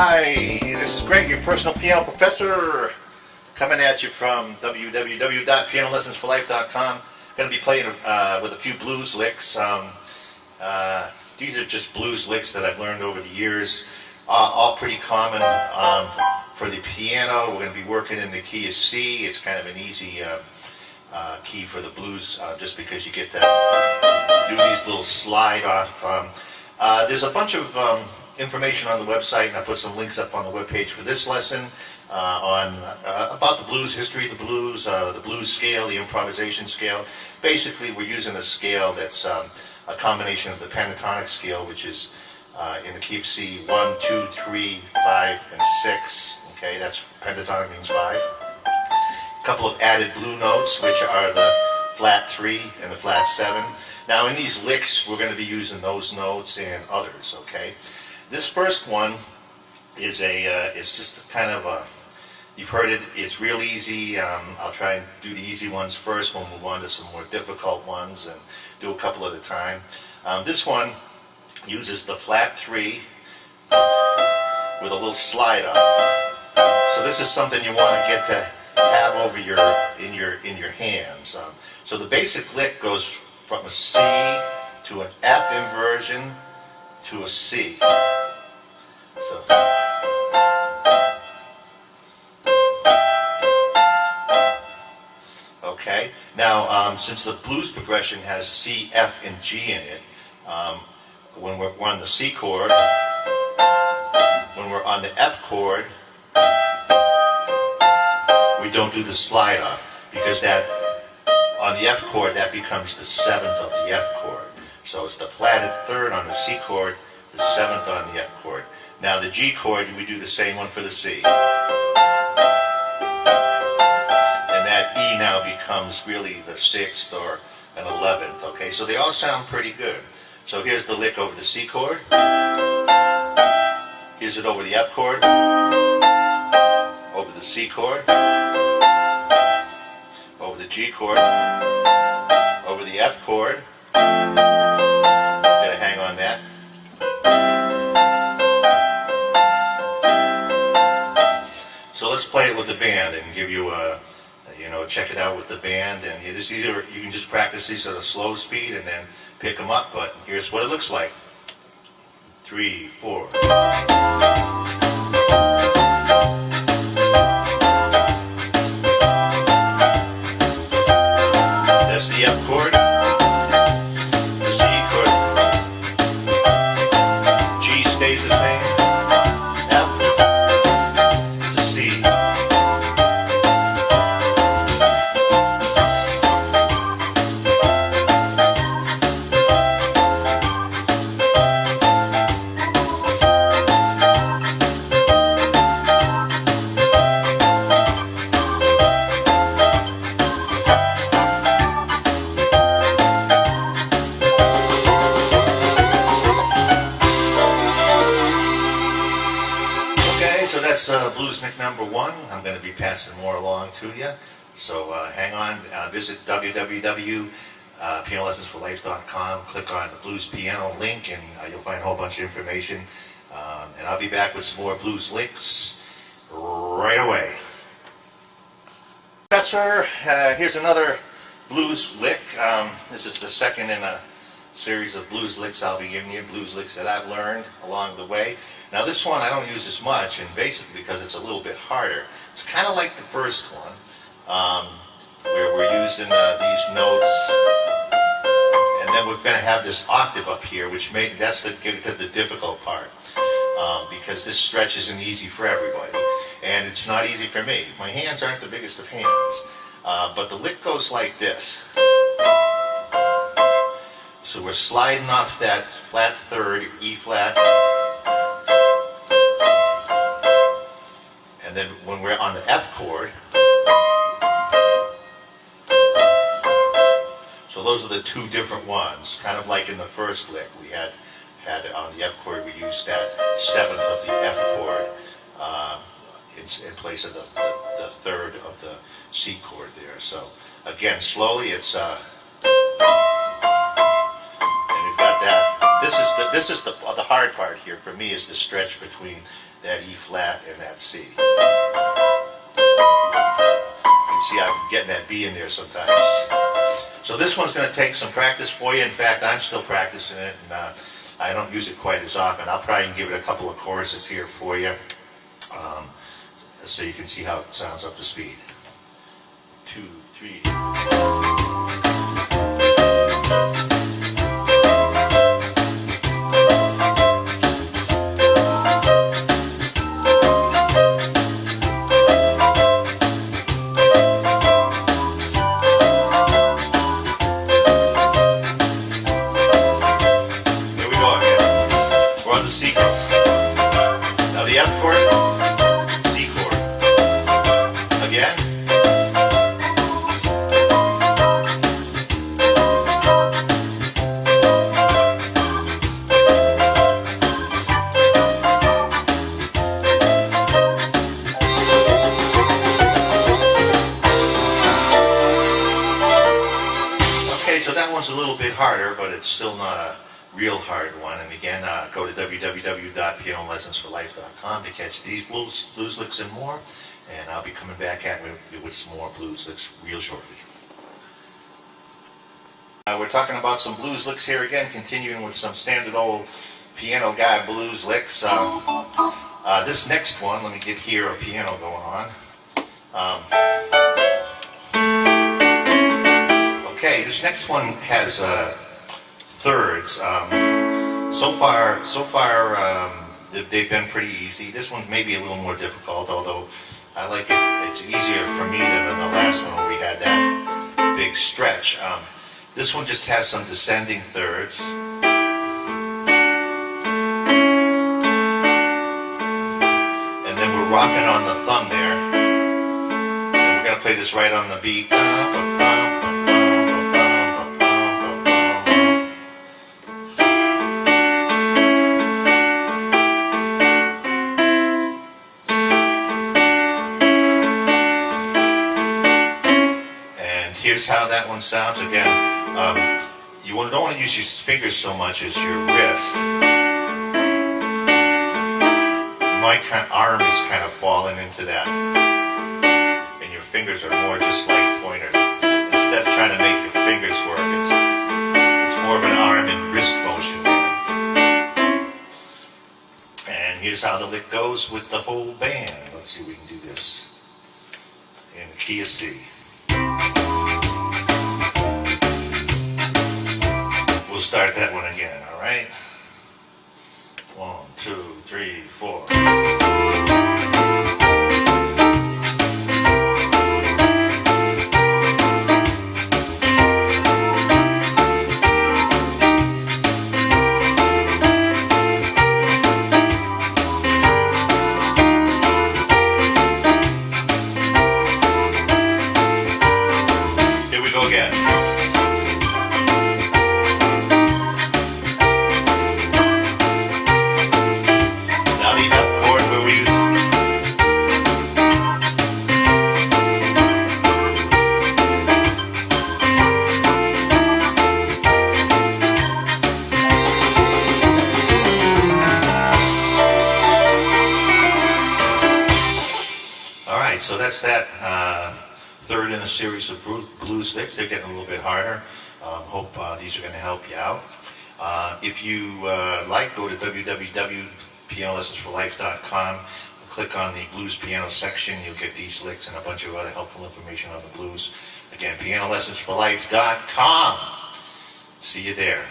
Hi, this is Greg, your personal piano professor, coming at you from www.pianolessonsforlife.com. Going to be playing with a few blues licks. These are just blues licks that I've learned over the years, all pretty common for the piano. We're going to be working in the key of C. It's kind of an easy key for the blues, just because you get to do these little slide off. There's a bunch of information on the website, and I put some links up on the webpage for this lesson on about the blues, history of the blues scale, the improvisation scale. Basically, we're using a scale that's a combination of the pentatonic scale, which is in the key of C, 1, 2, 3, 5, and 6. Okay, that's pentatonic means 5. A couple of added blue notes, which are the flat 3 and the flat 7. Now, in these licks, we're going to be using those notes and others. Okay. This first one is it's just kind of a, you've heard it, it's real easy. I'll try and do the easy ones first. We'll move on to some more difficult ones and do a couple at a time. This one uses the flat 3 with a little slide off. So this is something you want to get to have over in your hands. So the basic lick goes from a C to an F inversion to a C. Okay, now since the blues progression has C, F, and G in it, when we're on the C chord, when we're on the F chord, we don't do the slide off, because that, on the F chord, that becomes the 7th of the F chord. So it's the flatted 3rd on the C chord, the 7th on the F chord. Now the G chord, we do the same one for the C. And that E now becomes really the 6th or an 11th, okay? So they all sound pretty good. So here's the lick over the C chord. Here's it over the F chord, over the C chord, over the G chord, over the F chord. Gotta hang on that. So let's play it with the band and give you a, check it out with the band. And you can just practice these at a slow speed and then pick them up. But here's what it looks like. 3, 4. That's the F chord. The C chord. G stays the same. F to C. So that's blues lick number 1. I'm going to be passing more along to you. So hang on. Visit www.pianolessonsforlife.com. Click on the blues piano link, and you'll find a whole bunch of information. And I'll be back with some more blues licks right away. Professor, here's another blues lick. This is the second in a series of blues licks I'll be giving you, blues licks that I've learned along the way. Now this one I don't use as much, and basically because it's a little bit harder. It's kind of like the first one, where we're using these notes, and then we're going to have this octave up here, that's the difficult part, because this stretch isn't easy for everybody, and it's not easy for me. My hands aren't the biggest of hands, but the lick goes like this. So we're sliding off that flat 3rd, E flat, and then when we're on the F chord, so those are the two different ones, kind of like in the first lick. We had on the F chord, we used that 7th of the F chord in place of the 3rd of the C chord there. So again, slowly it's This is the hard part here for me, is the stretch between that E flat, and that C. You can see I'm getting that B in there sometimes. So this one's going to take some practice for you. In fact, I'm still practicing it, and I don't use it quite as often. I'll probably give it a couple of choruses here for you, so you can see how it sounds up to speed. 2, 3. C chord. Now the F chord, C chord. Again. Okay, so that one's a little bit harder, but it's still not a real hard one. And again, go to www.pianolessonsforlife.com to catch these blues licks and more. And I'll be coming back at you with some more blues licks real shortly. We're talking about some blues licks here again, continuing with some standard old piano guy blues licks. This next one, let me get here a piano going on. Okay, this next one has thirds. So far, they've been pretty easy. This one may be a little more difficult, although I like it. It's easier for me than the last one where we had that big stretch. This one just has some descending thirds. And then we're rocking on the thumb there. And we're going to play this right on the beat. Here's how that one sounds again. You don't want to use your fingers so much as your wrist. My arm is kind of falling into that. And your fingers are more just like pointers. Instead of trying to make your fingers work, it's more of an arm and wrist motion. And here's how the lick goes with the whole band. Let's see if we can do this in the key of C. We'll start that one again, all right? 1, 2, 3, 4. Here we go again. So that's that third in a series of blues licks. They're getting a little bit harder. Hope these are going to help you out. If you like, go to www.pianolessonsforlife.com. Click on the blues piano section. You'll get these licks and a bunch of other helpful information on the blues. Again, pianolessonsforlife.com. See you there.